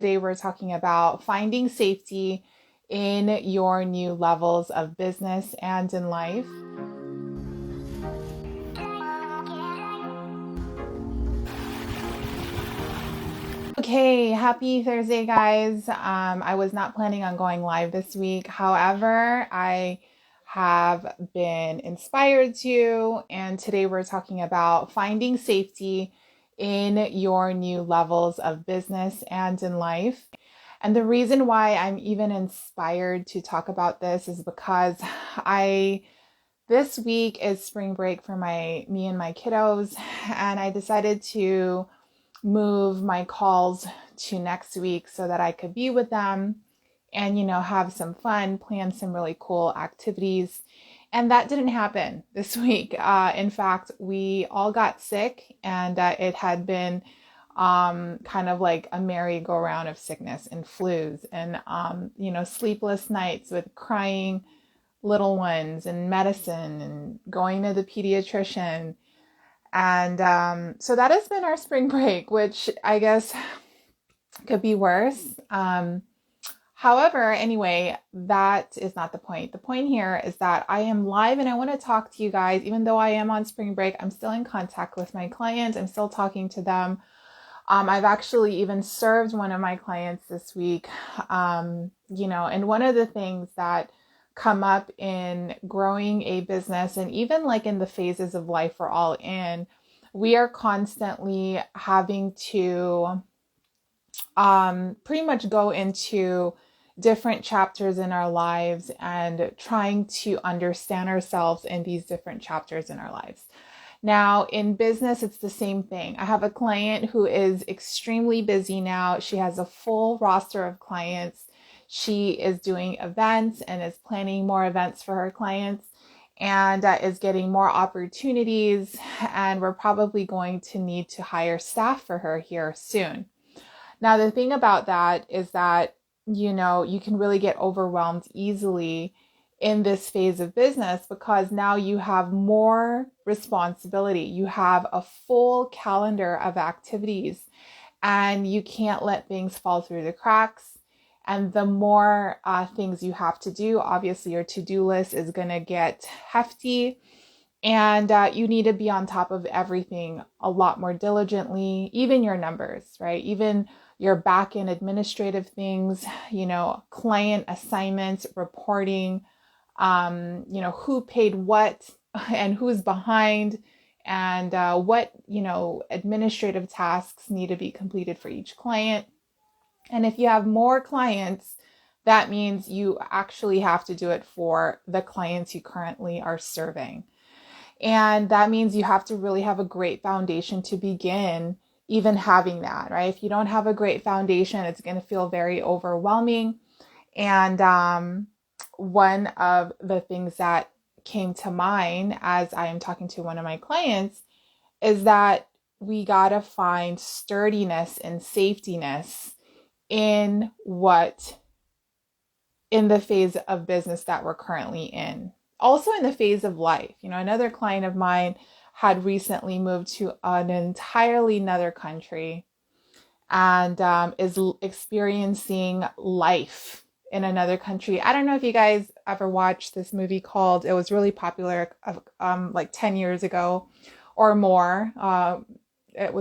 Today we're talking about finding safety in your new levels of business and in life. Okay, happy Thursday, guys. I was not planning on going live this week. However, I have been inspired to, and today we're talking about finding safety in your new levels of business and in life. And the reason why I'm even inspired to talk about this is because this week is spring break for me and my kiddos, and I decided to move my calls to next week so that I could be with them and, have some fun, plan some really cool activities. And that didn't happen this week. In fact, we all got sick, and it had been kind of like a merry-go-round of sickness and flus and, sleepless nights with crying little ones and medicine and going to the pediatrician. And so that has been our spring break, which I guess could be worse. However, anyway, that is not the point. The point here is that I am live and I want to talk to you guys. Even though I am on spring break, I'm still in contact with my clients. I'm still talking to them. I've actually even served one of my clients this week. And one of the things that come up in growing a business, and even like in the phases of life we're all in, we are constantly having to pretty much go into different chapters in our lives and trying to understand ourselves in these different chapters in our lives. Now, in business, it's the same thing. I have a client who is extremely busy now. She has a full roster of clients. She is doing events and is planning more events for her clients and is getting more opportunities. And we're probably going to need to hire staff for her here soon. Now, the thing about that is that, you can really get overwhelmed easily in this phase of business because now you have more responsibility. You have a full calendar of activities and you can't let things fall through the cracks. And the more things you have to do, obviously your to-do list is going to get hefty, and you need to be on top of everything a lot more diligently, even your numbers, right? Even your back-end administrative things, client assignments, reporting, who paid what and who's behind, and what, administrative tasks need to be completed for each client. And if you have more clients, that means you actually have to do it for the clients you currently are serving. And that means you have to really have a great foundation to begin even having that, right? If you don't have a great foundation, it's going to feel very overwhelming. And one of the things that came to mind as I am talking to one of my clients is that we got to find sturdiness and safetyness in the phase of business that we're currently in. Also in the phase of life. Another client of mine had recently moved to an entirely another country and is experiencing life in another country. I don't know if you guys ever watched this movie it was really popular like 10 years ago or more. It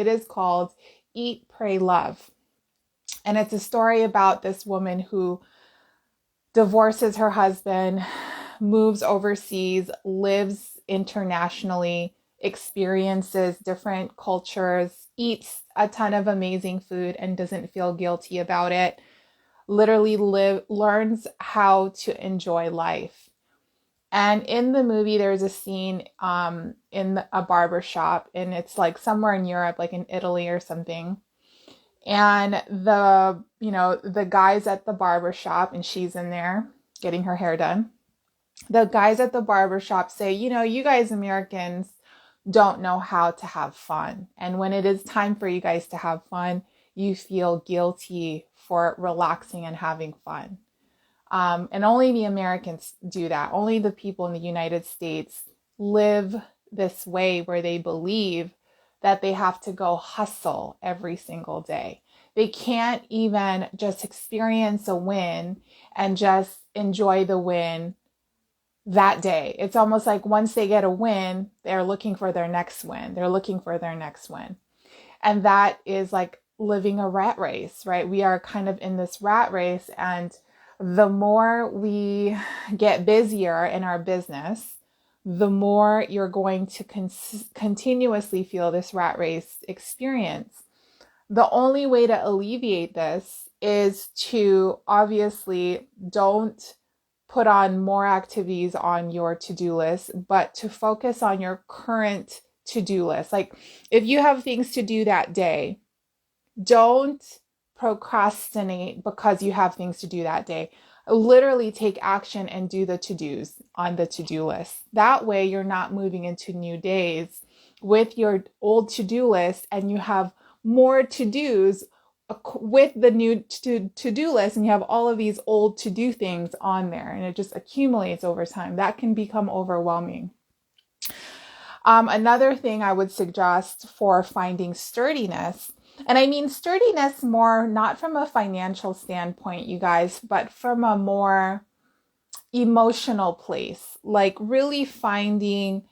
is called Eat, Pray, Love. And it's a story about this woman who divorces her husband, moves overseas, lives internationally, experiences different cultures, eats a ton of amazing food and doesn't feel guilty about it, literally learns how to enjoy life. And in the movie, there's a scene in a barber shop, and it's like somewhere in Europe, like in Italy or something. And the guys at the barber shop, and she's in there getting her hair done. The guys at the barber shop say, you guys Americans don't know how to have fun. And when it is time for you guys to have fun, you feel guilty for relaxing and having fun. And only the Americans do that. Only the people in the United States live this way where they believe that they have to go hustle every single day. They can't even just experience a win and just enjoy the win that day. It's almost like once they get a win, they're looking for their next win. They're looking for their next win. And that is like living a rat race, right? We are kind of in this rat race, and the more we get busier in our business, the more you're going to continuously feel this rat race experience. The only way to alleviate this is to obviously don't put on more activities on your to-do list, but to focus on your current to-do list. Like if you have things to do that day, don't procrastinate because you have things to do that day. Literally take action and do the to-dos on the to-do list. That way you're not moving into new days with your old to-do list, and you have more to-dos with the new to-do list, and you have all of these old to-do things on there, and it just accumulates over time. That can become overwhelming. Another thing I would suggest for finding sturdiness, and I mean sturdiness more not from a financial standpoint, you guys, but from a more emotional place, like really feeling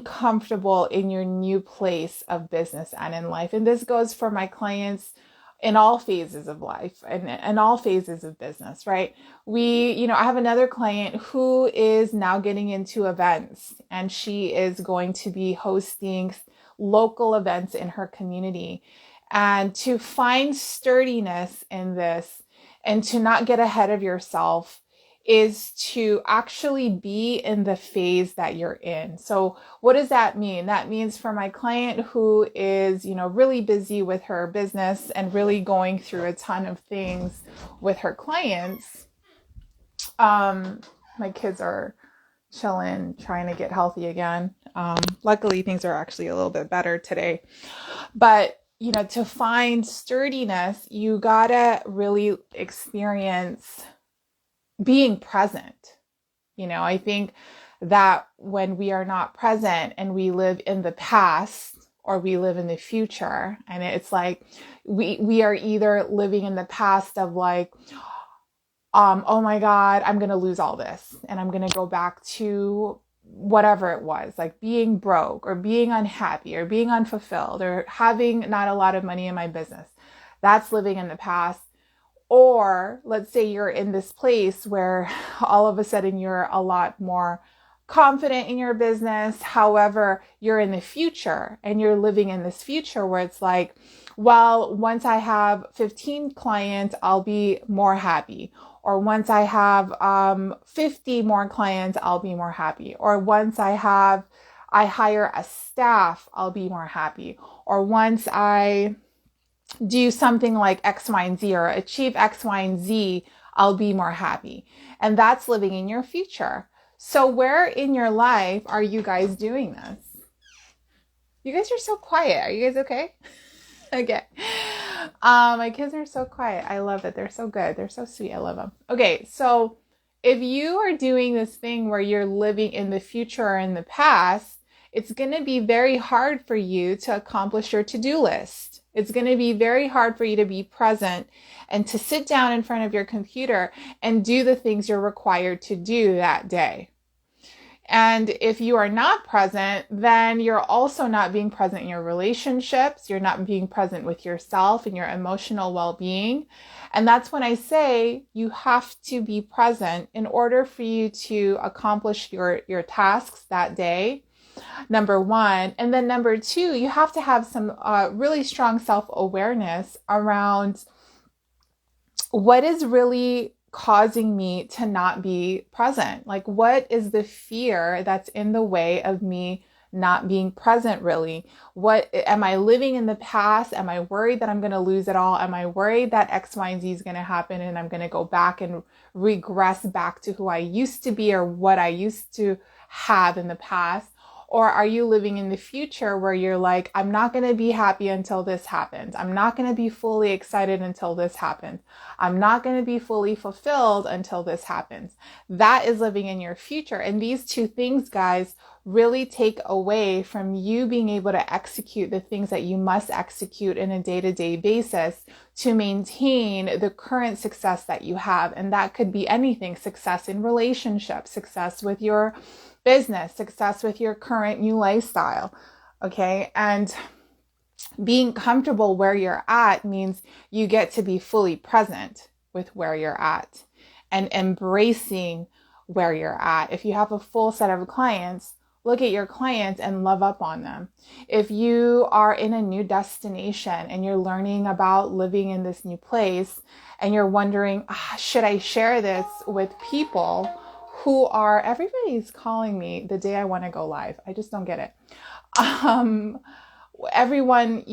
comfortable in your new place of business and in life. And this goes for my clients in all phases of life and all phases of business, right? I have another client who is now getting into events, and she is going to be hosting local events in her community. And to find sturdiness in this and to not get ahead of yourself is to actually be in the phase that you're in. So what does that mean? That means for my client who is, really busy with her business and really going through a ton of things with her clients. My kids are chilling, trying to get healthy again. Luckily things are actually a little bit better today, but to find sturdiness, you gotta really experience being present. I think that when we are not present and we live in the past or we live in the future, and it's like we are either living in the past of like, oh my God, I'm going to lose all this and I'm going to go back to whatever it was, like being broke or being unhappy or being unfulfilled or having not a lot of money in my business. That's living in the past. Or let's say you're in this place where all of a sudden you're a lot more confident in your business. However, you're in the future and you're living in this future where it's like, well, once I have 15 clients, I'll be more happy. Or once I have 50 more clients, I'll be more happy. Or once I hire a staff, I'll be more happy. Or once I do something like X, Y, and Z, or achieve X, Y, and Z, I'll be more happy. And that's living in your future. So where in your life are you guys doing this? You guys are so quiet. Are you guys okay? Okay. My kids are so quiet. I love it. They're so good. They're so sweet. I love them. Okay. So if you are doing this thing where you're living in the future or in the past, it's going to be very hard for you to accomplish your to-do list. It's going to be very hard for you to be present and to sit down in front of your computer and do the things you're required to do that day. And if you are not present, then you're also not being present in your relationships. You're not being present with yourself and your emotional well-being. And that's when I say you have to be present in order for you to accomplish your tasks that day. Number one. And then number two, you have to have some really strong self-awareness around what is really causing me to not be present. Like, what is the fear that's in the way of me not being present really? What am I living in the past? Am I worried that I'm going to lose it all? Am I worried that X, Y, and Z is going to happen and I'm going to go back and regress back to who I used to be or what I used to have in the past? Or are you living in the future where you're like, I'm not going to be happy until this happens. I'm not going to be fully excited until this happens. I'm not going to be fully fulfilled until this happens. That is living in your future. And these two things, guys, really take away from you being able to execute the things that you must execute in a day-to-day basis to maintain the current success that you have. And that could be anything: success in relationships, success with your business, success with your current new lifestyle. Okay. And being comfortable where you're at means you get to be fully present with where you're at and embracing where you're at. If you have a full set of clients, look at your clients and love up on them. If you are in a new destination and you're learning about living in this new place and you're wondering, should I share this with people who are, everybody's calling me the day I want to go live. I just don't get it. Everyone,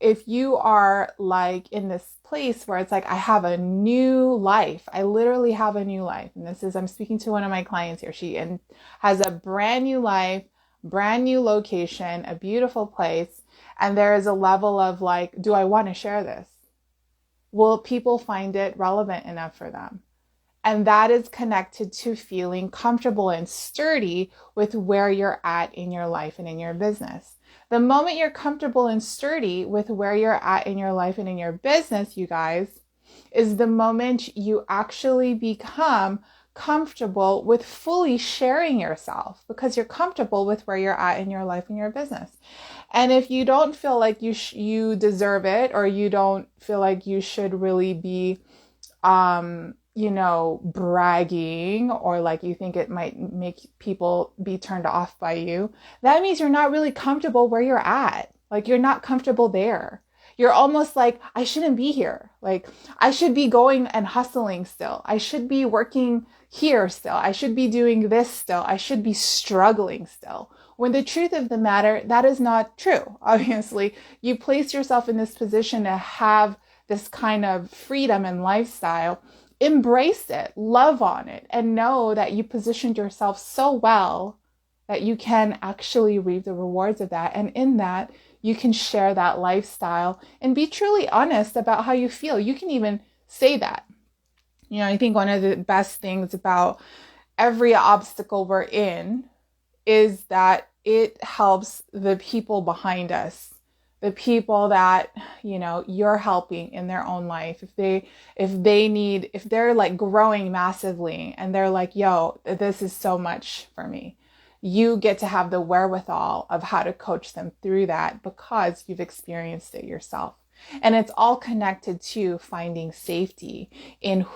if you are like in this place where it's like, I have a new life, I literally have a new life. And I'm speaking to one of my clients here. She has a brand new life, brand new location, a beautiful place. And there is a level of like, do I want to share this? Will people find it relevant enough for them? And that is connected to feeling comfortable and sturdy with where you're at in your life and in your business. The moment you're comfortable and sturdy with where you're at in your life and in your business, you guys, is the moment you actually become comfortable with fully sharing yourself, because you're comfortable with where you're at in your life and your business. And if you don't feel like you deserve it, or you don't feel like you should really be bragging, or like you think it might make people be turned off by you, that means you're not really comfortable where you're at. Like, you're not comfortable there. You're almost like, I shouldn't be here. Like, I should be going and hustling still. I should be working here still. I should be doing this still. I should be struggling still. When the truth of the matter, that is not true. Obviously, you place yourself in this position to have this kind of freedom and lifestyle. Embrace it, love on it, and know that you positioned yourself so well that you can actually reap the rewards of that. And in that, you can share that lifestyle and be truly honest about how you feel. You can even say that. I think one of the best things about every obstacle we're in is that it helps the people behind us, the people that, you're helping in their own life. If they're like growing massively and they're like, yo, this is so much for me, you get to have the wherewithal of how to coach them through that because you've experienced it yourself. And it's all connected to finding safety in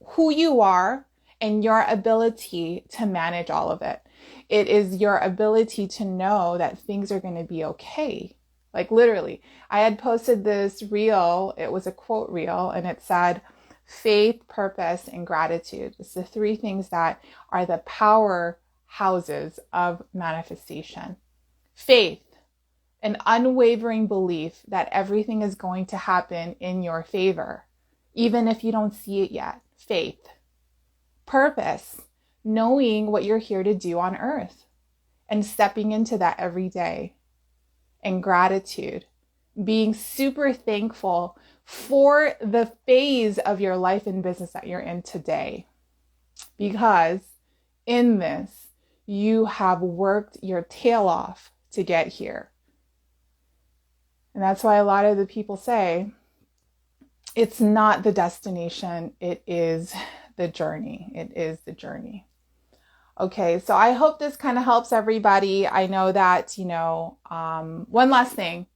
who you are and your ability to manage all of it. It is your ability to know that things are going to be okay. Like, literally, I had posted this reel. It was a quote reel, and it said, faith, purpose, and gratitude. It's the three things that are the power houses of manifestation. Faith, an unwavering belief that everything is going to happen in your favor, even if you don't see it yet. Faith. Purpose, knowing what you're here to do on earth and stepping into that every day. And gratitude, being super thankful for the phase of your life and business that you're in today. Because in this, you have worked your tail off to get here. And that's why a lot of the people say, it's not the destination, it is the journey. It is the journey. Okay, so I hope this kind of helps everybody. I know that, one last thing,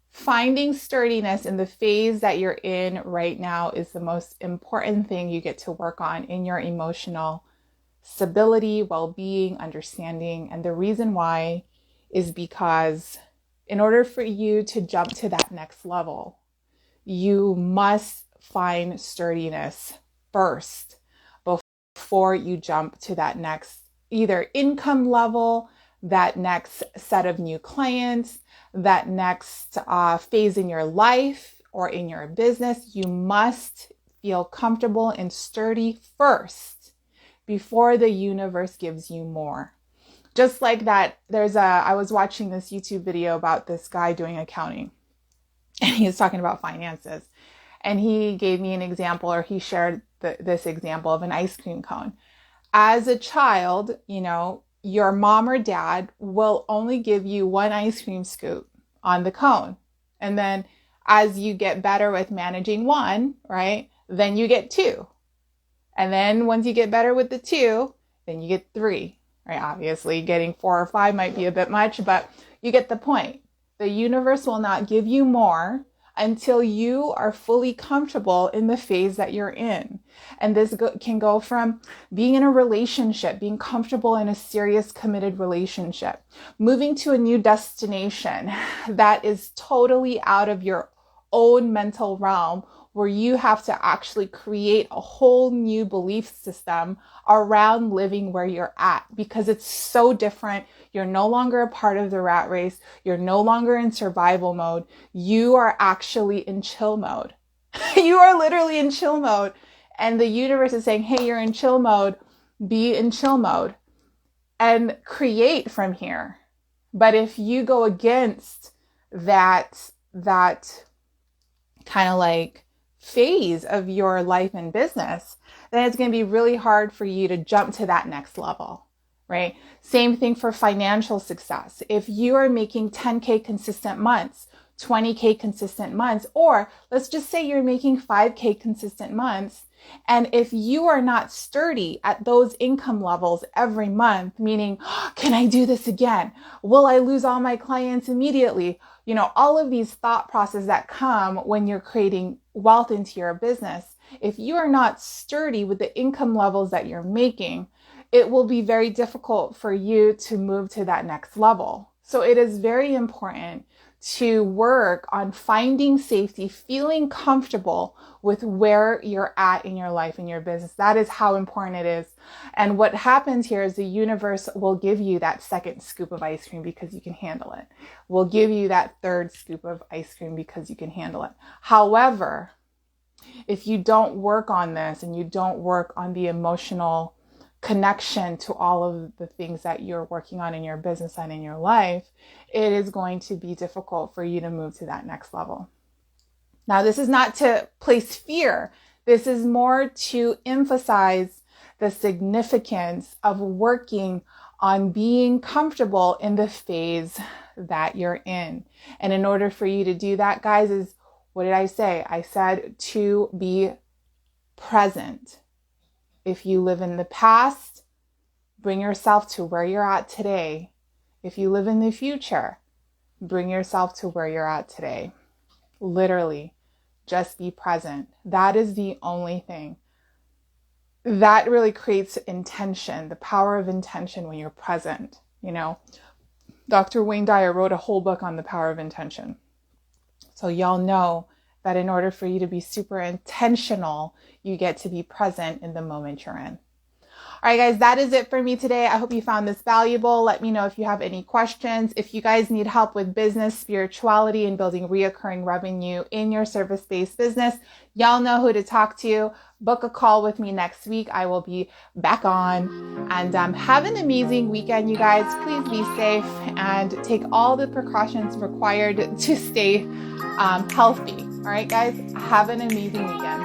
finding sturdiness in the phase that you're in right now is the most important thing you get to work on in your emotional stability, well-being, understanding. And the reason why is because in order for you to jump to that next level, you must find sturdiness first before you jump to that next either income level, that next set of new clients, that next phase in your life or in your business. You must feel comfortable and sturdy first before the universe gives you more. Just like that, I was watching this YouTube video about this guy doing accounting, and he was talking about finances. And he gave me an example, or he shared this example of an ice cream cone. As a child, your mom or dad will only give you one ice cream scoop on the cone. And then as you get better with managing one, right, then you get two. And then once you get better with the two, then you get three, right? Obviously, getting 4 or 5 might be a bit much, but you get the point. The universe will not give you more until you are fully comfortable in the phase that you're in. And this can go from being in a relationship, being comfortable in a serious, committed relationship, moving to a new destination that is totally out of your own mental realm, where you have to actually create a whole new belief system around living where you're at, because it's so different. You're no longer a part of the rat race. You're no longer in survival mode. You are actually in chill mode. You are literally in chill mode. And the universe is saying, hey, you're in chill mode. Be in chill mode and create from here. But if you go against that kind of like phase of your life and business, then it's going to be really hard for you to jump to that next level, right? Same thing for financial success. If you are making 10K consistent months, 20K consistent months, or let's just say you're making 5K consistent months, and if you are not sturdy at those income levels every month, meaning, can I do this again? Will I lose all my clients immediately? You know, all of these thought processes that come when you're creating wealth into your business. If you are not sturdy with the income levels that you're making, it will be very difficult for you to move to that next level. So it is very important to work on finding safety, feeling comfortable with where you're at in your life and your business. That is how important it is. And what happens here is the universe will give you that second scoop of ice cream because you can handle it. Will give you that third scoop of ice cream because you can handle it. However, if you don't work on this and you don't work on the emotional connection to all of the things that you're working on in your business and in your life, it is going to be difficult for you to move to that next level. Now, this is not to place fear. This is more to emphasize the significance of working on being comfortable in the phase that you're in. And in order for you to do that, guys, is, what did I say? I said to be present. If you live in the past, bring yourself to where you're at today. If you live in the future, bring yourself to where you're at today. Literally, just be present. That is the only thing. That really creates intention, the power of intention when you're present. You know, Dr. Wayne Dyer wrote a whole book on the power of intention. So y'all know that in order for you to be super intentional, you get to be present in the moment you're in. All right, guys, that is it for me today. I hope you found this valuable. Let me know if you have any questions. If you guys need help with business, spirituality, and building reoccurring revenue in your service-based business, y'all know who to talk to. Book a call with me next week. I will be back on. And have an amazing weekend, you guys. Please be safe and take all the precautions required to stay healthy. All right, guys, have an amazing weekend.